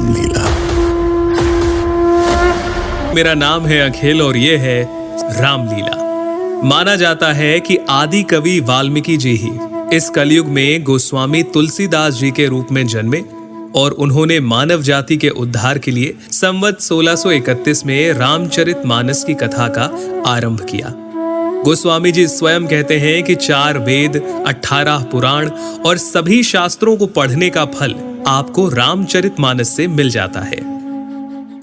रामलीला। मेरा नाम है अखिल और ये है रामलीला। माना जाता है कि आदि कवि वाल्मीकि जी ही इस कलयुग में गोस्वामी तुलसीदास जी के रूप में जन्मे और उन्होंने मानव जाति के उद्धार के लिए संवत 1631 में रामचरितमानस की कथा का आरंभ किया। गोस्वामी जी स्वयं कहते हैं कि 4 वेद, 18 पुराण और सभी शास्त्रों को पढ़ने का फल आपको रामचरितमानस से मिल जाता है।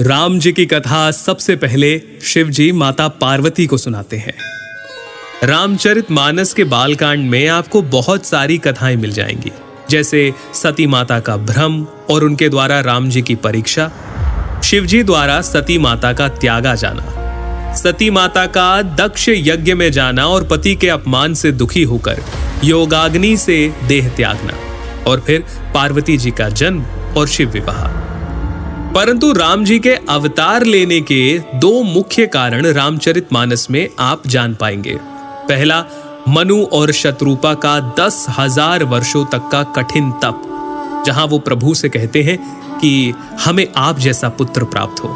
राम जी की कथा सबसे पहले शिव जी माता पार्वती को सुनाते हैं। रामचरितमानस के बालकांड में आपको बहुत सारी कथाएं मिल जाएंगी, जैसे सती माता का भ्रम और उनके द्वारा राम जी की परीक्षा, शिव जी द्वारा सती माता का त्यागा जाना, सती माता का दक्ष यज्ञ में जाना और पति के अपमान से दुखी होकर योगाग्नि से देह त्यागना, और फिर पार्वती जी का जन्म और शिव विवाह। परंतु राम जी के अवतार लेने के 2 मुख्य कारण रामचरितमानस में आप जान पाएंगे। पहला, मनु और शत्रुपा का 10,000 वर्षों तक का कठिन तप, जहां वो प्रभु से कहते हैं कि हमें आप जैसा पुत्र प्राप्त हो,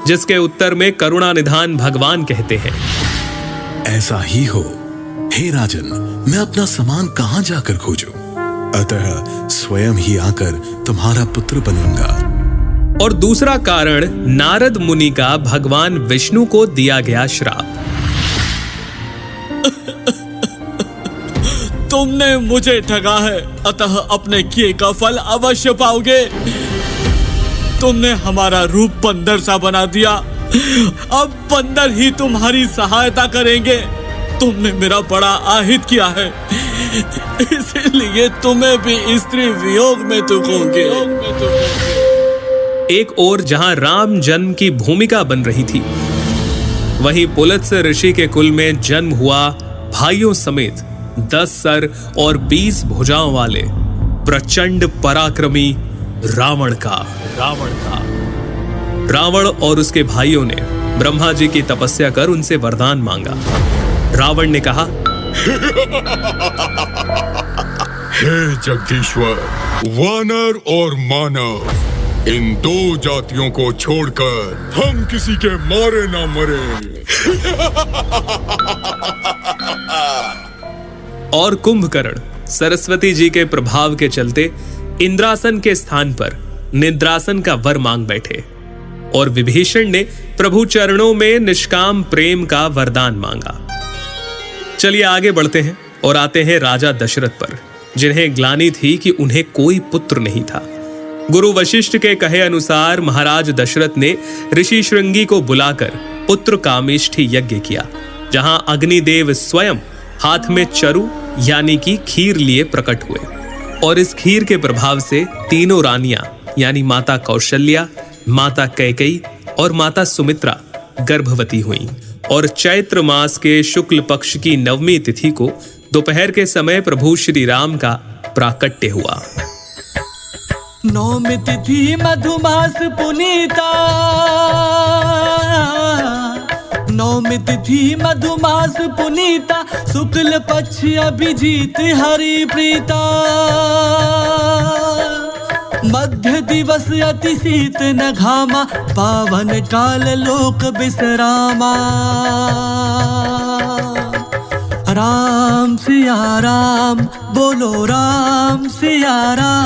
जिसके उत्तर में करुणा निधान भगवान कहते हैं, ऐसा ही हो हे राजन, मैं अपना समान कहां जाकर खोजूं? अतः स्वयं ही आकर तुम्हारा पुत्र बनूंगा। और दूसरा कारण नारद मुनि का भगवान विष्णु को दिया गया श्राप। तुमने मुझे ठगा है, अतः अपने किए का फल अवश्य पाओगे। तुमने हमारा रूप बंदर सा बना दिया, अब बंदर ही तुम्हारी सहायता करेंगे। तुमने मेरा बड़ा आहित किया है, इसलिए तुम्हें भी स्त्री वियोग में दुखोगे। एक ओर जहां राम जन्म की भूमिका बन रही थी, वहीं पुलत्स्य ऋषि के कुल में जन्म हुआ भाइयों समेत 10 सर और 20 भुजाओं वाले प्रचंड पराक्रमी रावण और उसके भाइयों ने ब्रह्मा जी की तपस्या कर उनसे वरदान मांगा। रावण ने कहा, हे जगदीश्वर, वानर और मानव, इन 2 जातियों को छोड़कर हम किसी के मारे ना मरे। और कुंभकर्ण सरस्वती जी के प्रभाव के चलते इंद्रासन के स्थान पर निद्रासन का वर मांग बैठे और विभीषण ने प्रभु चरणों में निष्काम प्रेम का वरदान मांगा। चलिए आगे बढ़ते हैं और आते हैं राजा दशरथ पर, जिन्हें ग्लानि थी कि उन्हें कोई पुत्र नहीं था। गुरु वशिष्ठ के कहे अनुसार महाराज दशरथ ने ऋषि श्रृंगी को बुलाकर पुत्र कामेष्ठी यज्ञ किया, जहां अग्निदेव स्वयं हाथ में चरु यानी कि खीर लिए प्रकट हुए और इस खीर के प्रभाव से तीनों रानियां यानी माता कौशल्या, माता कैकेयी और माता सुमित्रा गर्भवती हुईं और चैत्र मास के शुक्ल पक्ष की 9वीं तिथि को दोपहर के समय प्रभु श्री राम का प्राकट्य हुआ। 9वीं तिथि मधुमास पुनीता, 9वीं तिथि मधुमास पुनीता, शुक्ल पक्ष अभिजीत हरि प्रीता, मध्य दिवस अति शीत न घामा, पावन काल लोक विश्रामा। राम सिया राम, बोलो राम सिया राम।